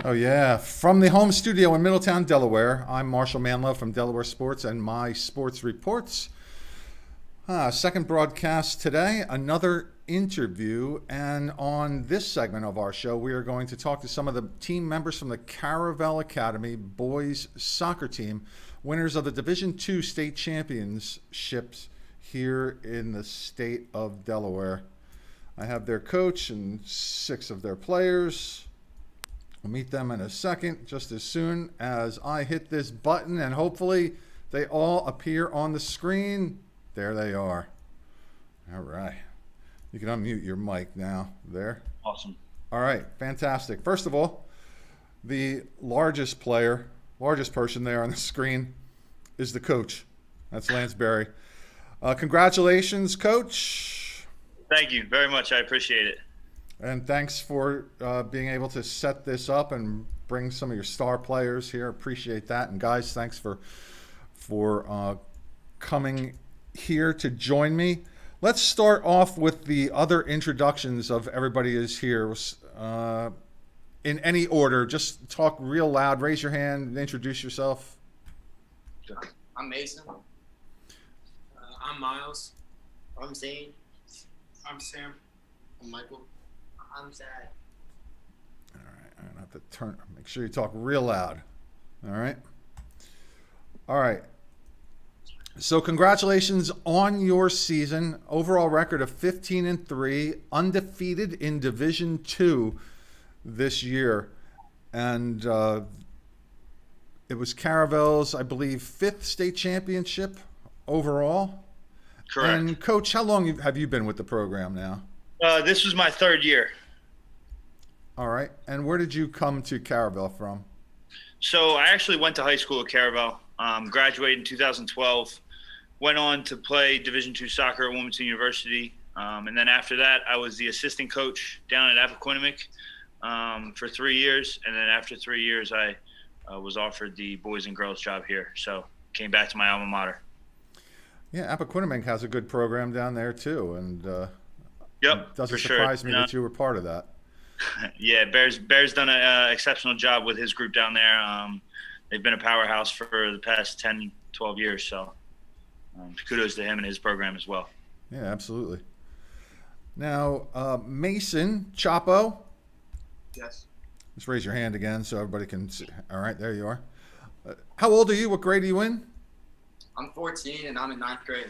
Oh, yeah. From the home studio in Middletown, Delaware, I'm Marshal Manlove from Delaware Sports and My Sports Reports. Second broadcast today, another interview. And on this segment of our show, we are going to talk to some of the team members from the Caravel Academy boys soccer team, winners of the Division II state championships here in the state of Delaware. I have their coach and 6 of their players. We'll meet them in a second, just as soon as I hit this button, and hopefully they all appear on the screen. There they are. All right. You can unmute your mic now. There. Awesome. All right. Fantastic. First of all, the largest person there on the screen is the coach. That's Lance Berry. Congratulations, Coach. Thank you very much. I appreciate it. And thanks for being able to set this up and bring some of your star players here. Appreciate that. And guys, thanks for coming here to join me. Let's start off with the other introductions of everybody is here. In any order, just talk real loud. Raise your hand and introduce yourself. I'm Mason. I'm Miles. I'm Zayn. I'm Sam. I'm Michael. I'm Zad. All right, I'm gonna have to make sure you talk real loud. All right. All right. So congratulations on your season. Overall record of 15-3, undefeated in Division II this year. And it was Caravel's, I believe, 5th state championship overall. Correct. And Coach, how long have you been with the program now? This was my 3rd year. All right. And where did you come to Caravel from? So I actually went to high school at Caravel, graduated in 2012, went on to play Division II soccer at Wilmington University. And then after that, I was the assistant coach down at Appoquinimink for 3 years. And then after 3 years, I was offered the boys and girls job here. So came back to my alma mater. Yeah, Appoquinimink has a good program down there too. And yep, it doesn't for sure. surprise me that you were part of that. Yeah, Bear's done an exceptional job with his group down there. They've been a powerhouse for the past 10, 12 years. So kudos to him and his program as well. Yeah, absolutely. Now, Mason, Chapo. Yes. Just raise your hand again so everybody can see. All right, there you are. How old are you? What grade are you in? I'm 14 and I'm in 9th grade.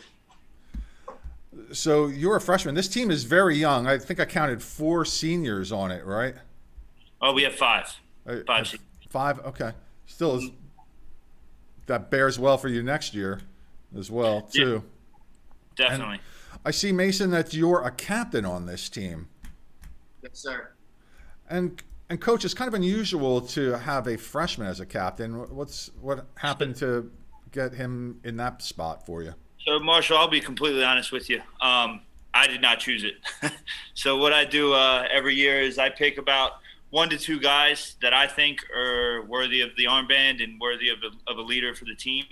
So you're a freshman. This team is very young. I think I counted 4 seniors on it, right? Oh, we have 5. 5. 5? Okay. Still, that bears well for you next year as well, too. Yeah, definitely. And I see, Mason, that you're a captain on this team. Yes, sir. And Coach, it's kind of unusual to have a freshman as a captain. What happened to get him in that spot for you? So, Marshall, I'll be completely honest with you. I did not choose it. So what I do every year is I pick about 1 to 2 guys that I think are worthy of the armband and worthy of a leader for the team.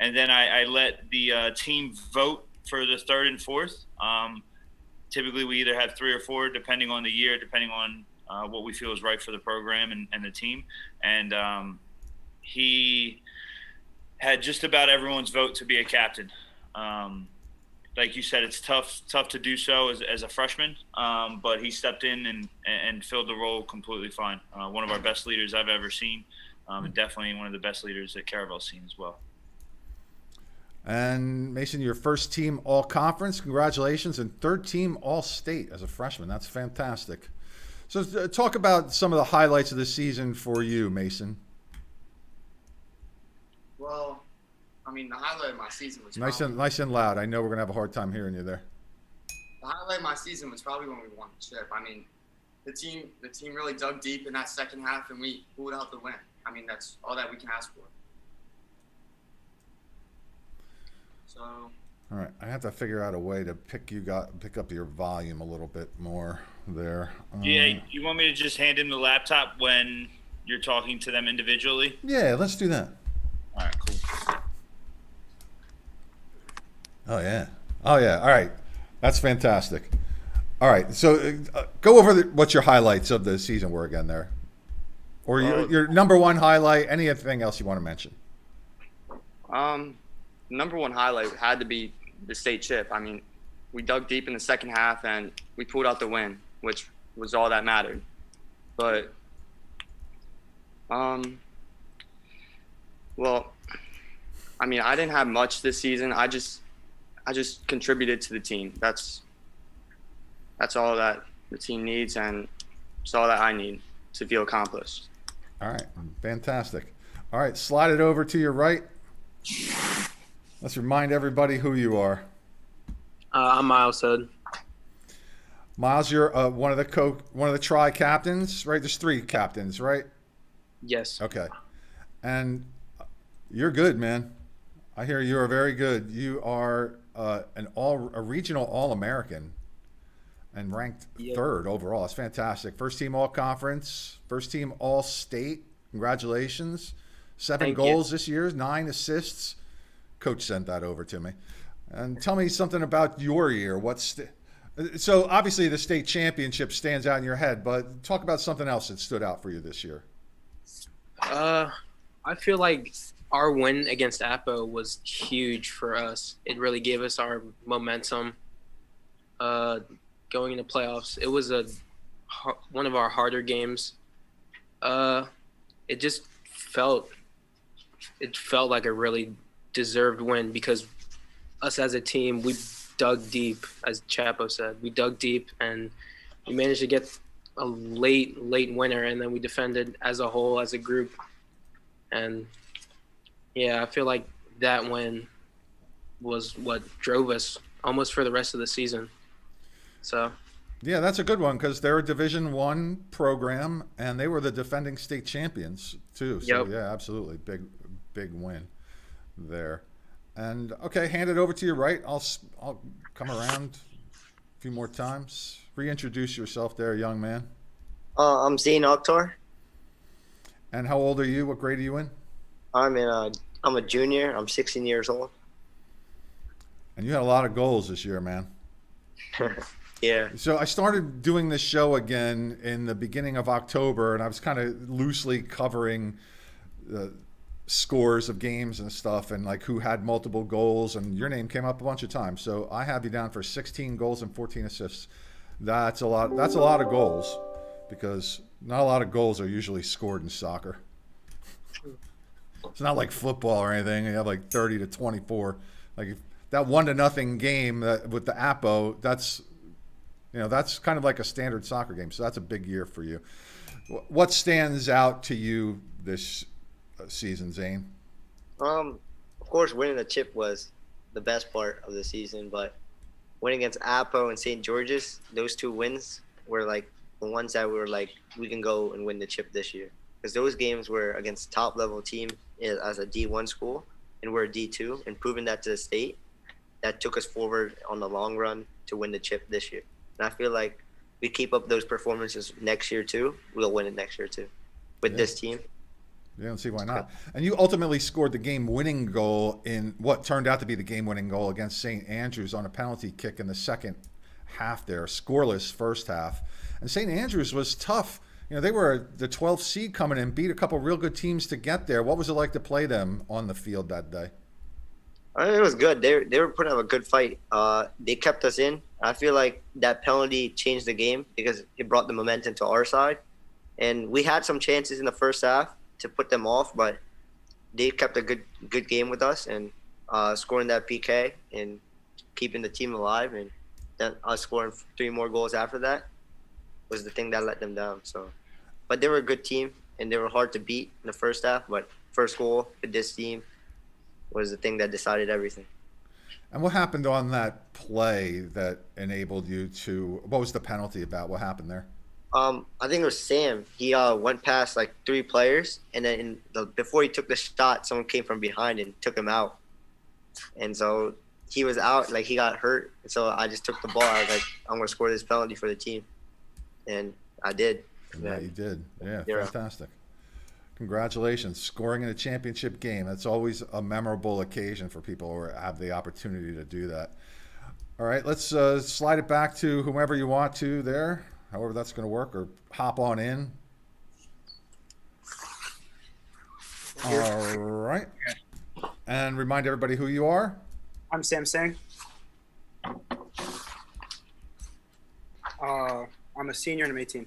And then I let the team vote for the 3rd and 4th. Typically, we either have 3 or 4, depending on the year, depending on what we feel is right for the program and the team. And he had just about everyone's vote to be a captain. Like you said, it's tough to do so as a freshman, but he stepped in and filled the role completely fine. One of our best leaders I've ever seen, and definitely one of the best leaders that Caravel's seen as well. And Mason, your first team all-conference, congratulations, and 3rd team all-state as a freshman. That's fantastic. So talk about some of the highlights of the season for you, Mason. Well, I mean, the highlight of my season was Nice and loud. I know we're going to have a hard time hearing you there. the highlight of my season was probably when we won the chip. I mean, the team really dug deep in that second half, and we pulled out the win. I mean, that's all that we can ask for. So. All right, I have to figure out a way to pick up your volume a little bit more there. Yeah, you want me to just hand him the laptop when you're talking to them individually? Yeah, let's do that. All right, cool. Oh yeah. All right, that's fantastic. All right, so go over what your highlights of the season were again there. Or your number one highlight, anything else you want to mention? Number one highlight had to be the state chip. I mean, we dug deep in the second half and we pulled out the win, which was all that mattered. But, well, I mean, I didn't have much this season. I just contributed to the team. That's all that the team needs, and it's all that I need to feel accomplished. All right, fantastic. All right, slide it over to your right. Let's remind everybody who you are. I'm Miles Hood. Miles, you're one of the tri captains, right? There's 3 captains, right? Yes. Okay, and you're good, man. I hear you are very good. You are a regional All-American and ranked 3rd overall. It's fantastic. First team All-Conference, first team All-State. Congratulations. 7 goals this year, 9 assists. Coach sent that over to me. And tell me something about your year. So obviously the state championship stands out in your head, but talk about something else that stood out for you this year. I feel like our win against Apo was huge for us. It really gave us our momentum going into playoffs. It was one of our harder games. It just felt like a really deserved win because us as a team, we dug deep, as Chapo said. We dug deep and we managed to get a late winner, and then we defended as a whole, as a group. And yeah, I feel like that win was what drove us almost for the rest of the season. So yeah, that's a good one because they're a Division I program and they were the defending state champions too. So yeah, absolutely, big win there. And okay, hand it over to your right. I'll come around a few more times. Reintroduce yourself there, young man. I'm Zayn Akhtar. And how old are you? What grade are you in? I'm a junior. I'm 16 years old. And you had a lot of goals this year, man. Yeah. So I started doing this show again in the beginning of October, and I was kind of loosely covering the scores of games and stuff and like who had multiple goals, and your name came up a bunch of times. So I have you down for 16 goals and 14 assists. That's a lot of goals because not a lot of goals are usually scored in soccer. It's not like football or anything. You have like 30 to 24. Like that 1-0 game with the Apo, that's kind of like a standard soccer game. So that's a big year for you. What stands out to you this season, Zayn? Of course, winning the chip was the best part of the season, but winning against Apo and St. George's, those 2 wins were like the ones that we were like, we can go and win the chip this year. Because those games were against top-level team as a D1 school, and we're a D2, and proving that to the state, that took us forward on the long run to win the chip this year. And I feel like we keep up those performances next year too, we'll win it next year too with this team. You don't see why not. And you ultimately scored the game-winning goal in what turned out to be the game-winning goal against St. Andrews on a penalty kick in the second half there, scoreless first half. And St. Andrews was tough. You know, they were the 12th seed coming in, beat a couple real good teams to get there. What was it like to play them on the field that day? It was good. They were putting up a good fight. They kept us in. I feel like that penalty changed the game because it brought the momentum to our side. And we had some chances in the first half to put them off, but they kept a good game with us and scoring that PK and keeping the team alive. And then us scoring 3 more goals after that was the thing that let them down. So, but they were a good team and they were hard to beat in the first half. But first goal with this team was the thing that decided everything. And what happened on that play that enabled you to? What was the penalty about? What happened there? I think it was Sam. He went past like 3 players, and then before he took the shot, someone came from behind and took him out. And so he was out, like he got hurt. And so I just took the ball. I was like, I'm going to score this penalty for the team. And I did. Yeah, you did. Yeah, Yeah. fantastic. Congratulations. Scoring in a championship game. That's always a memorable occasion for people who have the opportunity to do that. All right, let's slide it back to whomever you want to there, however that's going to work, or hop on in. All right. And remind everybody who you are. I'm Sam Singh. I'm a senior and I'm 18.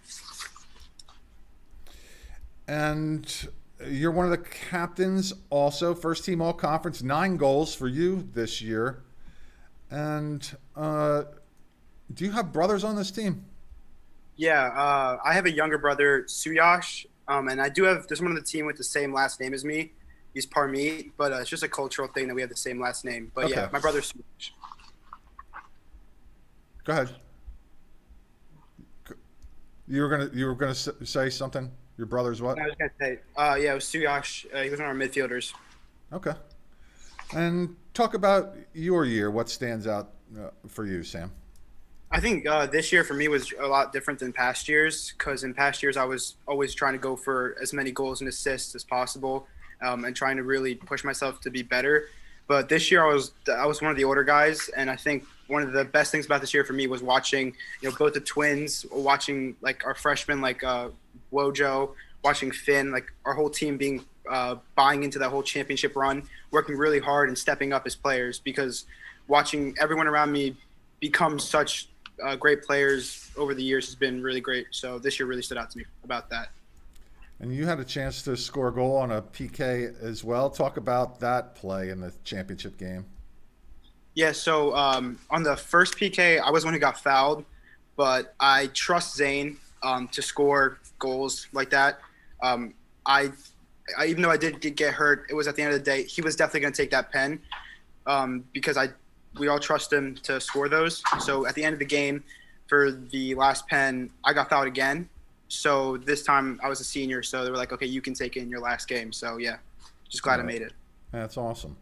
And you're one of the captains also, first team all conference, 9 goals for you this year. And do you have brothers on this team? Yeah, I have a younger brother, Suyash, and I do have there's one on the team with the same last name as me. He's Parmeet, but it's just a cultural thing that we have the same last name. But yeah, Okay. my brother's Suyash. Go ahead. You were gonna say something. Your brother's what? I was gonna say, yeah, it was Suyash. He was one of our midfielders. Okay. And talk about your year. What stands out for you, Sam? I think this year for me was a lot different than past years because in past years I was always trying to go for as many goals and assists as possible and trying to really push myself to be better. But this year I was one of the older guys, and I think one of the best things about this year for me was watching both the twins, watching like our freshmen like Wojo, watching Finn, like our whole team being buying into that whole championship run, working really hard and stepping up as players because watching everyone around me become such great players over the years has been really great. So this year really stood out to me about that. And you had a chance to score a goal on a PK as well. Talk about that play in the championship game. Yeah, so on the first PK, I was the one who got fouled, but I trust Zayn to score goals like that. I even though I did get hurt, it was at the end of the day, he was definitely going to take that pen because we all trust him to score those. So at the end of the game, for the last pen, I got fouled again. So this time I was a senior, so they were like, okay, you can take it in your last game. So yeah, just glad I made it. That's awesome.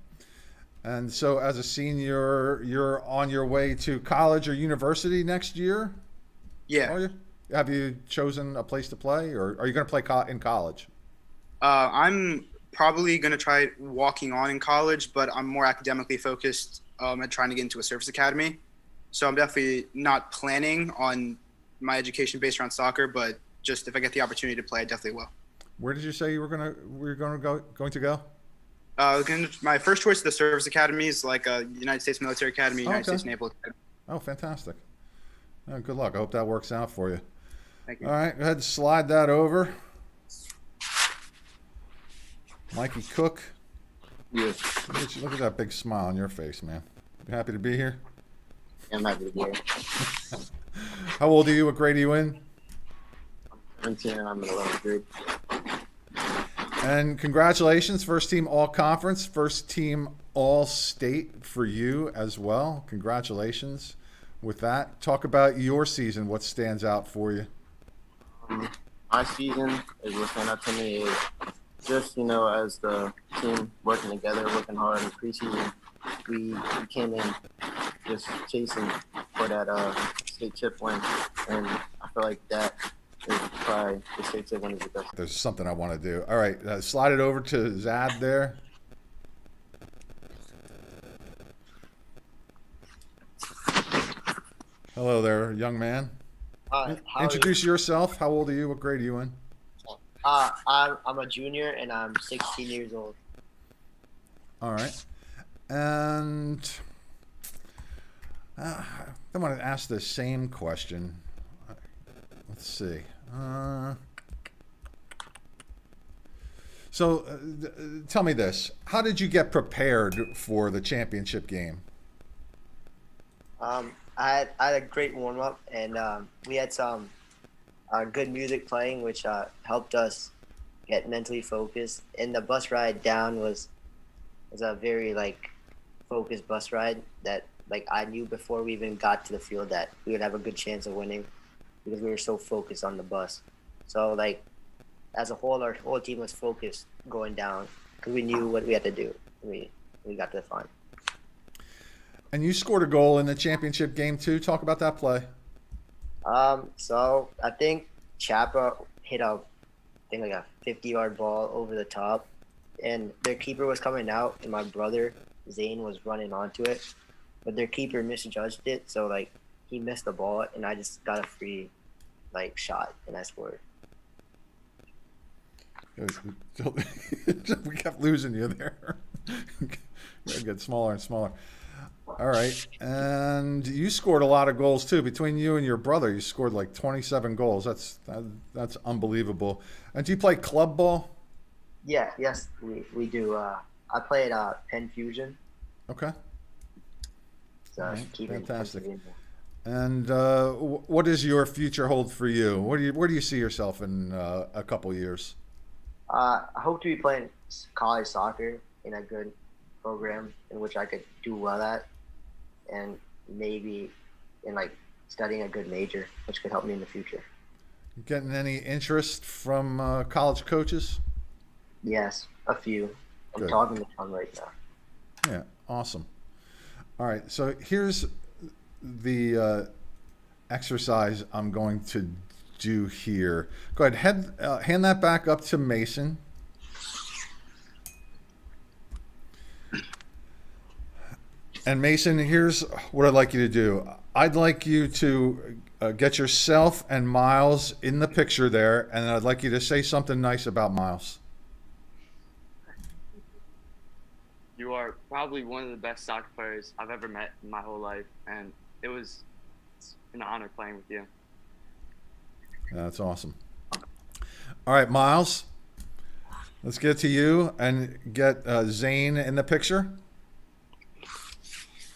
And so as a senior, you're on your way to college or university next year? Yeah. Are you? Have you chosen a place to play, or are you going to play in college? I'm probably going to try walking on in college, but I'm more academically focused at trying to get into a service academy. So I'm definitely not planning on my education based around soccer, but just if I get the opportunity to play, I definitely will. Where did you say you were going to go? My first choice of the service academy is like a United States Military Academy, United States Naval Academy. Oh, fantastic. Good luck. I hope that works out for you. Thank you. All right, go ahead and slide that over. Mikey Cook. Yes. Look at that big smile on your face, man. You happy to be here? I'm happy to be here. How old are you? What grade are you in? I'm 17 and I'm in 11th grade. And congratulations, first team all conference, first team all state for you as well. Congratulations with that. Talk about your season. What stands out for you? My season is what stand out to me is just, as the team working together, working hard in the preseason, we came in just chasing for that state chip win. And I feel like that is probably the state chip win is the best. There's something I want to do. All right, slide it over to Zad there. Hello there, young man. Hi, Introduce yourself. How old are you? What grade are you in? I'm a junior and I'm 16 years old. All right. And I want to ask the same question. Let's see. So tell me this. How did you get prepared for the championship game? I had a great warm up, and we had some good music playing, which helped us get mentally focused. And the bus ride down was a very focused bus ride that I knew before we even got to the field that we would have a good chance of winning because we were so focused on the bus. So as a whole, our whole team was focused going down because we knew what we had to do. We got to the final. And you scored a goal in the championship game too. Talk about that play. So I think Chapo hit a 50-yard ball over the top, and their keeper was coming out, and my brother Zayn was running onto it, but their keeper misjudged it, so he missed the ball, and I just got a free shot, and I scored. We kept losing you there. It gets smaller and smaller. All right, and you scored a lot of goals too. Between you and your brother, you scored like 27 goals. That's unbelievable. And do you play club ball? Yeah, yes, we do. I play at Penn Fusion, Okay. so All right, keep in fantastic. Pennsylvania. And what does your future hold for you? Where do you see yourself in a couple years? I hope to be playing college soccer in a good program in which I could do well at, and maybe in like studying a good major, which could help me in the future. Getting any interest from college coaches? Yes, a few. I'm Good. talking to one right now. Yeah, awesome. All right, so here's the exercise I'm going to do here. Go ahead, hand that back up to Mason. And Mason, here's what I'd like you to do. I'd like you to get yourself and Miles in the picture there, and I'd like you to say something nice about Miles. You are probably one of the best soccer players I've ever met in my whole life, and it's an honor playing with you. That's awesome. All right, Miles, let's get to you and get Zayn in the picture.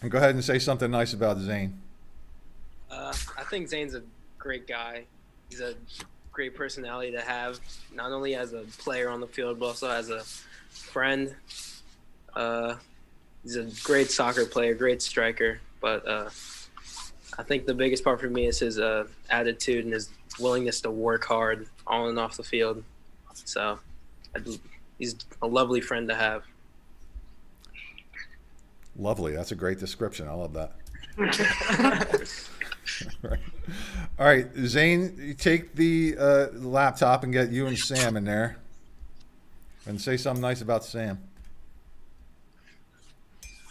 And go ahead and say something nice about Zayn. I think Zayn's a great guy. He's a great personality to have, not only as a player on the field, but also as a friend. He's a great soccer player, great striker. But I think the biggest part for me is his attitude and his willingness to work hard on and off the field. So he's a lovely friend to have. Lovely. That's a great description. I love that. Right. All right, Zayn, you take the laptop and get you and Sam in there and say something nice about Sam.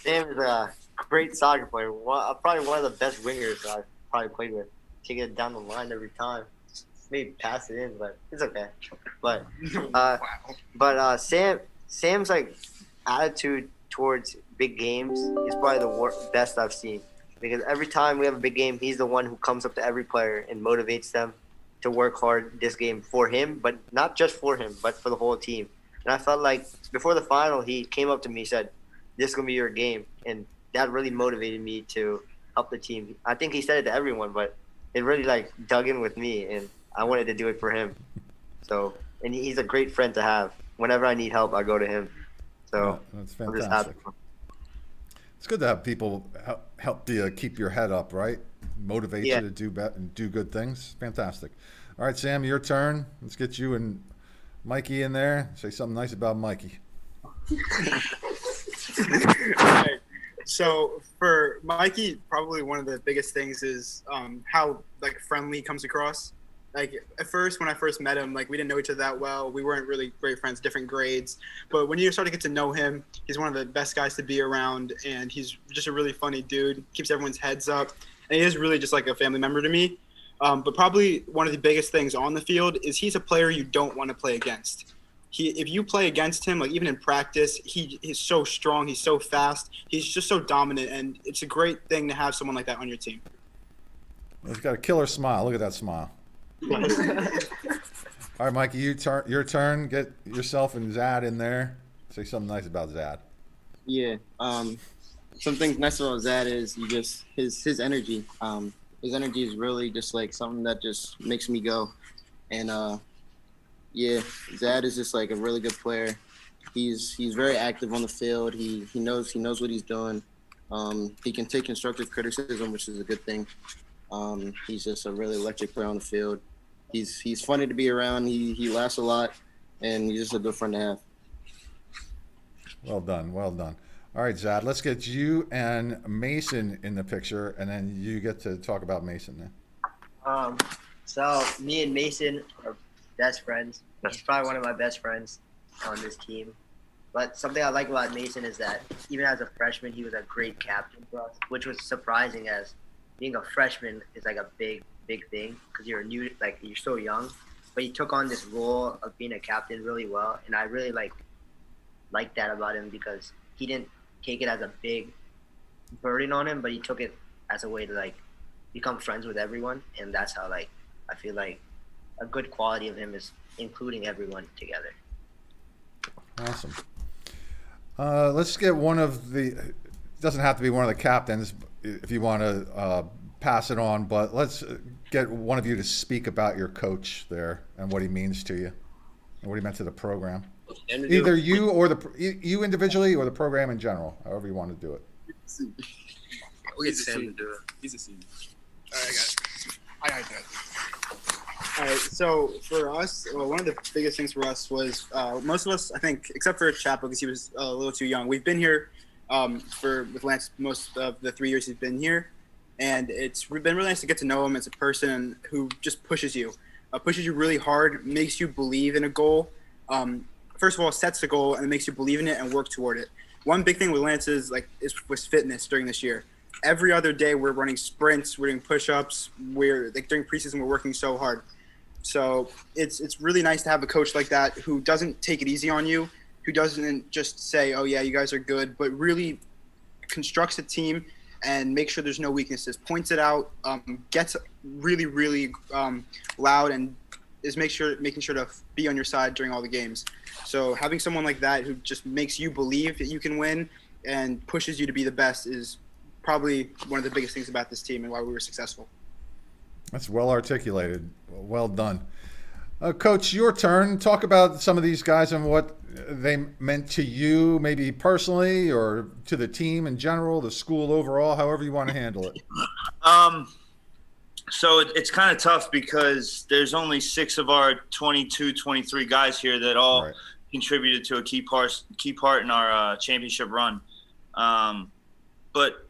Sam is a great soccer player. Probably one of the best wingers I've probably played with. Take it down the line every time. Maybe pass it in, but it's okay. But Sam's like attitude towards big games is probably the best I've seen. Because every time we have a big game, he's the one who comes up to every player and motivates them to work hard this game for him, but not just for him, but for the whole team. And I felt like before the final, he came up to me and said, "This is going to be your game." And that really motivated me to help the team. I think he said it to everyone, but it really like dug in with me, and I wanted to do it for him. So, and he's a great friend to have. Whenever I need help, I go to him. So That's I'm just happy. fantastic. It's good to have people help you keep your head up, right? Motivate you to do good things. Fantastic. All right, Sam, your turn. Let's get you and Mikey in there. Say something nice about Mikey. Right. So for Mikey, probably one of the biggest things is how like friendly he comes across. Like at first, when I first met him, like we didn't know each other that well. We weren't really great friends, different grades. But when you start to get to know him, he's one of the best guys to be around, and he's just a really funny dude. Keeps everyone's heads up, and he is really just like a family member to me. But probably one of the biggest things on the field is he's a player you don't want to play against. If you play against him, like even in practice, he's so strong, he's so fast, he's just so dominant, and it's a great thing to have someone like that on your team. He's got a killer smile. Look at that smile. All right, Mikey, your turn. Get yourself and Zad in there. Say something nice about Zad. Yeah. Something nice about Zad is his energy. His energy is really just like something that just makes me go. And yeah, Zad is just like a really good player. He's very active on the field. He knows what he's doing. He can take constructive criticism, which is a good thing. He's just a really electric player on the field. He's funny to be around. He laughs a lot, and he's just a good friend to have. Well done. Well done. All right, Zad, let's get you and Mason in the picture, and then you get to talk about Mason then. So me and Mason are best friends. He's probably one of my best friends on this team. But something I like about Mason is that even as a freshman, he was a great captain for us, which was surprising as being a freshman is like a big thing because you're new, like you're so young. but he took on this role of being a captain really well, and I really like that about him because he didn't take it as a big burden on him, but he took it as a way to like become friends with everyone, and that's how like I feel like a good quality of him is including everyone together. Awesome. Let's get one of the. Doesn't have to be one of the captains if you want to pass it on, but let's get one of you to speak about your coach there and what he means to you and what he meant to the program. Either you or you individually or the program in general, however you want to do it. We'll get Sam to do it. He's a senior. All right, I got it. All right, so for us, one of the biggest things for us was most of us, I think, except for Chapo because he was a little too young, we've been here with Lance most of the 3 years he's been here, and it's been really nice to get to know him as a person who just pushes you really hard, makes you believe in a goal. First of all, sets the goal and makes you believe in it and work toward it. One big thing with Lance was fitness during this year. Every other day we're running sprints, we're doing push-ups, during preseason we're working so hard. So it's really nice to have a coach like that who doesn't take it easy on you, who doesn't just say, oh yeah, you guys are good, but really constructs a team and makes sure there's no weaknesses, points it out, gets really, really loud, and is making sure to be on your side during all the games. So having someone like that who just makes you believe that you can win and pushes you to be the best is probably one of the biggest things about this team and why we were successful. That's well articulated. Well done. Coach, your turn. Talk about some of these guys and what they meant to you, maybe personally or to the team in general, the school overall, however you want to handle it. So it's kind of tough because there's only 6 of our 22, 23 guys here that all contributed to a key part in our championship run. But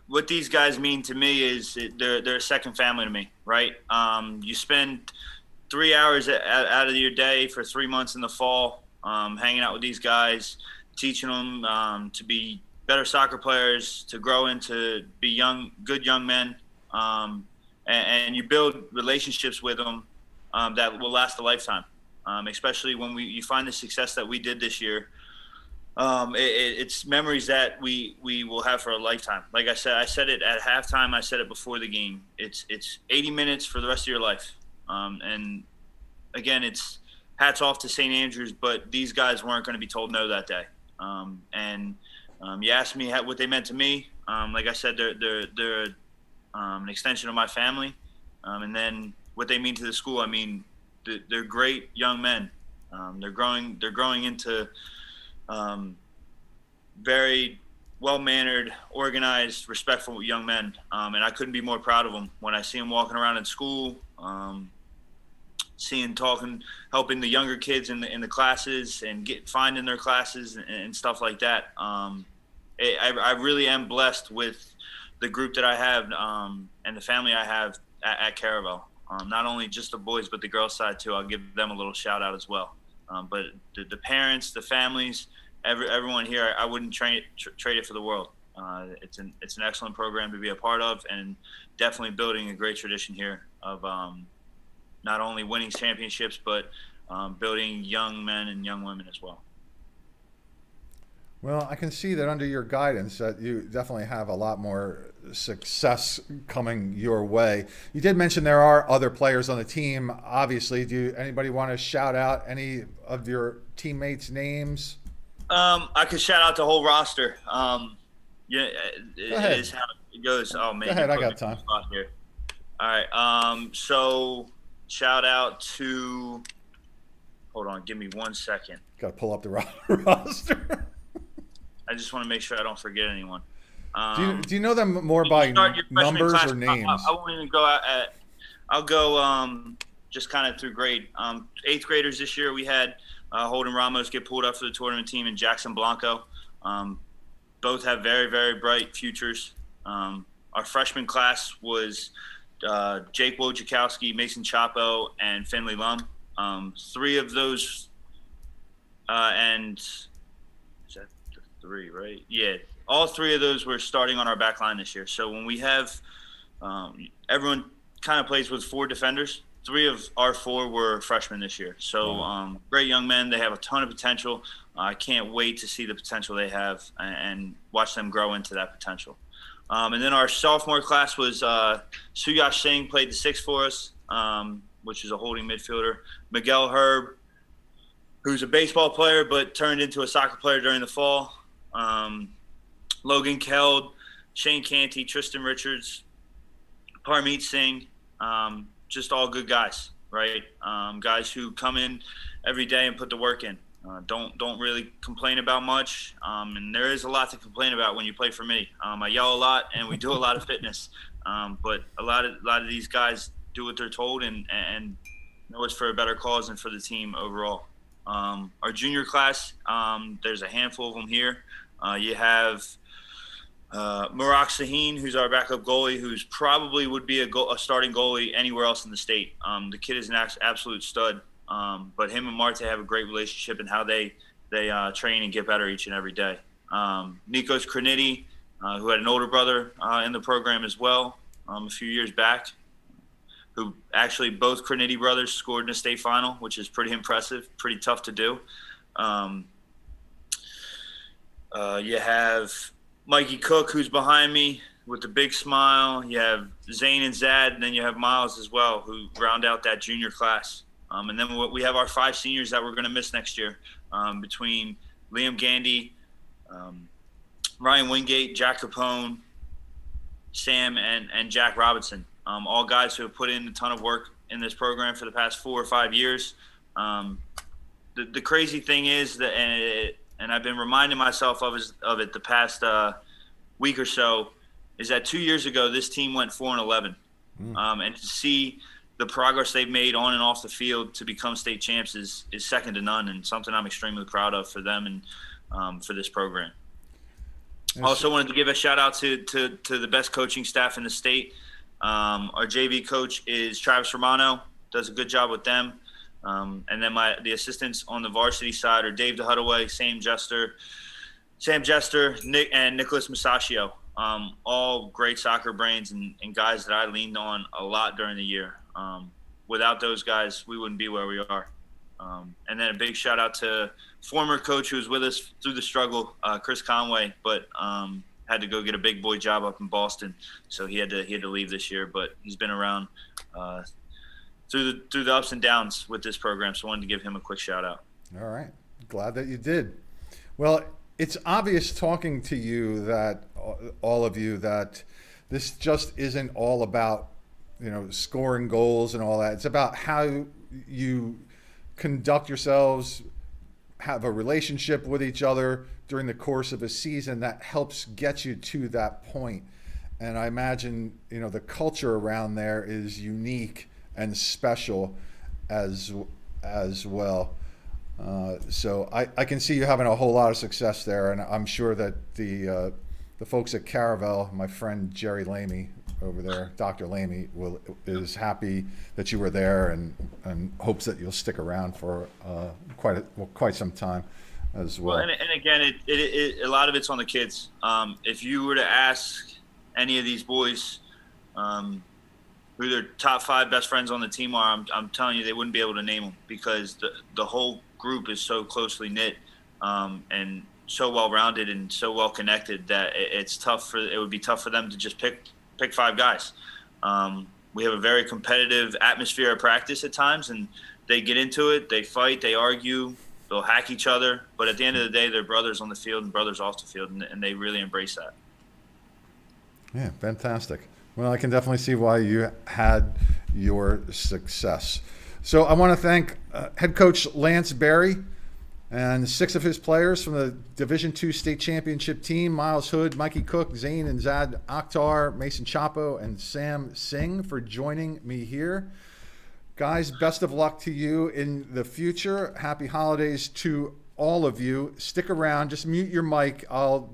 what these guys mean to me is they're a second family to me, right? You spend 3 hours out of your day for 3 months in the fall hanging out with these guys, teaching them to be better soccer players, to grow into be good young men. And you build relationships with them that will last a lifetime, especially when you find the success that we did this year. It's memories that we will have for a lifetime. Like I said it at halftime. I said it before the game. It's 80 minutes for the rest of your life. And again, it's hats off to St. Andrews, but these guys weren't going to be told no that day. You asked me what they meant to me. Like I said, they're an extension of my family. And then what they mean to the school, I mean, they're great young men. They're growing into very well-mannered, organized, respectful young men. And I couldn't be more proud of them. When I see them walking around in school, helping the younger kids in the classes and finding their classes and stuff like that. I really am blessed with the group that I have and the family I have at Caravel. Not only just the boys, but the girls' side too. I'll give them a little shout out as well. But the parents, the families, everyone here, I wouldn't trade it for the world. It's an excellent program to be a part of, and definitely building a great tradition here of not only winning championships, but building young men and young women as well. Well, I can see that under your guidance that you definitely have a lot more success coming your way. You did mention there are other players on the team. Obviously, anybody want to shout out any of your teammates' names? I could shout out the whole roster. It is how it goes. Oh man, go ahead. I got time. Here. All right. So shout out to. Hold on. Give me 1 second. Got to pull up the roster. I just want to make sure I don't forget anyone. Do you know them more by numbers or names? I won't even go out at. I'll go just kind of through grade. 8th graders this year we had Holden Ramos get pulled up for the tournament team and Jackson Blanco. Both have very, very bright futures. Our freshman class was Jake Wojciechowski, Mason Chapo, and Finley Lum. 3 of those and is that the 3, right? Yeah. All 3 of those were starting on our back line this year. So when we have everyone kind of plays with 4 defenders, 3 of our 4 were freshmen this year. So great young men. They have a ton of potential. I can't wait to see the potential they have and watch them grow into that potential. And then our sophomore class was Suyash Singh played the 6 for us, which is a holding midfielder. Miguel Herb, who's a baseball player but turned into a soccer player during the fall. Logan Keld, Shane Canty, Tristan Richards, Parmeet Singh, just all good guys, right? Guys who come in every day and put the work in. Don't really complain about much, and there is a lot to complain about when you play for me. I yell a lot, and we do a lot of fitness, but a lot of these guys do what they're told and know it's for a better cause and for the team overall. Our junior class, there's a handful of them here. You have Murak Sahin, who's our backup goalie, who's probably would be a starting goalie anywhere else in the state. The kid is an absolute stud. But him and Marte have a great relationship in how they train and get better each and every day. Nikos Kraniti, who had an older brother in the program as well a few years back, who actually both Kraniti brothers scored in a state final, which is pretty impressive, pretty tough to do. You have Mikey Cook, who's behind me with the big smile. You have Zayn and Zad, and then you have Miles as well, who round out that junior class. And then we have our 5 seniors that we're going to miss next year, between Liam Gandy, Ryan Wingate, Jack Capone, Sam, and Jack Robinson. All guys who have put in a ton of work in this program for the past 4 or 5 years. The crazy thing is that, and I've been reminding myself of it the past week or so, is that 2 years ago this team went 4-11, and to see the progress they've made on and off the field to become state champs is second to none, and something I'm extremely proud of for them and for this program. I also wanted to give a shout out to the best coaching staff in the state. Our JV coach is Travis Romano, does a good job with them. And then the assistants on the varsity side are Dave DeHuttaway, Sam Jester, Nick, and Nicholas Masaccio. All great soccer brains and guys that I leaned on a lot during the year. Without those guys, we wouldn't be where we are. And then a big shout out to former coach who was with us through the struggle, Chris Conway, but had to go get a big boy job up in Boston, so he had to leave this year. But he's been around through the ups and downs with this program, so I wanted to give him a quick shout out. All right, glad that you did. Well, it's obvious talking to you that all of you that this just isn't all about scoring goals and all that. It's about how you conduct yourselves, have a relationship with each other during the course of a season that helps get you to that point. And I imagine, the culture around there is unique and special as well. So I can see you having a whole lot of success there. And I'm sure that the folks at Caravel, my friend Jerry Lamy over there, Dr. Lamy, is happy that you were there and hopes that you'll stick around for quite some time as well. And again, a lot of it's on the kids. If you were to ask any of these boys who their top 5 best friends on the team are, I'm telling you, they wouldn't be able to name them, because the whole group is so closely knit and so well-rounded and so well-connected that it would be tough for them to just pick 5 guys. We have a very competitive atmosphere at practice at times, and they get into it, they fight, they argue, they'll hack each other, but at the end of the day, they're brothers on the field and brothers off the field, and they really embrace that. Yeah, fantastic. Well, I can definitely see why you had your success. So I want to thank head coach Lance Berry and 6 of his players from the Division II state championship team, Miles Hood, Mikey Cook, Zayn and Zad Akhtar, Mason Chapo, and Sam Singh, for joining me here. Guys, best of luck to you in the future. Happy holidays to all of you. Stick around. Just mute your mic. I'll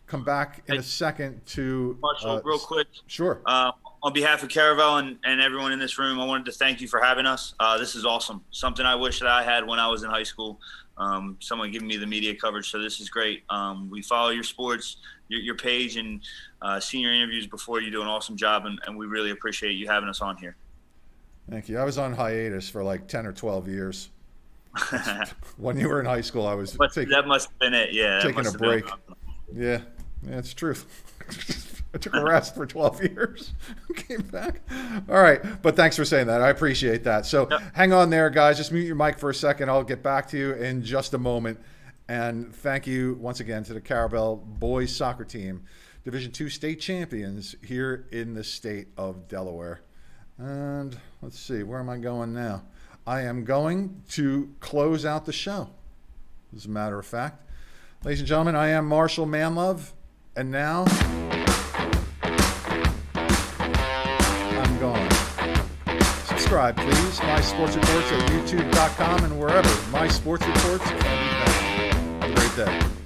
come back in a second to... Marshal, real quick. Sure. On behalf of Caravel and everyone in this room, I wanted to thank you for having us. This is awesome. Something I wish that I had when I was in high school. Someone giving me the media coverage, so this is great. We follow your sports, your page, and senior interviews before. You do an awesome job, and we really appreciate you having us on here. Thank you. I was on hiatus for like 10 or 12 years. When you were in high school, I was that must have been it. Yeah, taking a break. Yeah, it's true. I took a rest for 12 years. Came back. All right, but thanks for saying that. I appreciate that. So hang on there, guys. Just mute your mic for a second. I'll get back to you in just a moment. And thank you once again to the Caravel boys soccer team, Division II state champions here in the state of Delaware. And let's see, where am I going now? I am going to close out the show, as a matter of fact. Ladies and gentlemen, I am Marshal Manlove, and now I'm gone. Subscribe, please. My Sports Reports at youtube.com and wherever my sports reports can be found. Have a great day.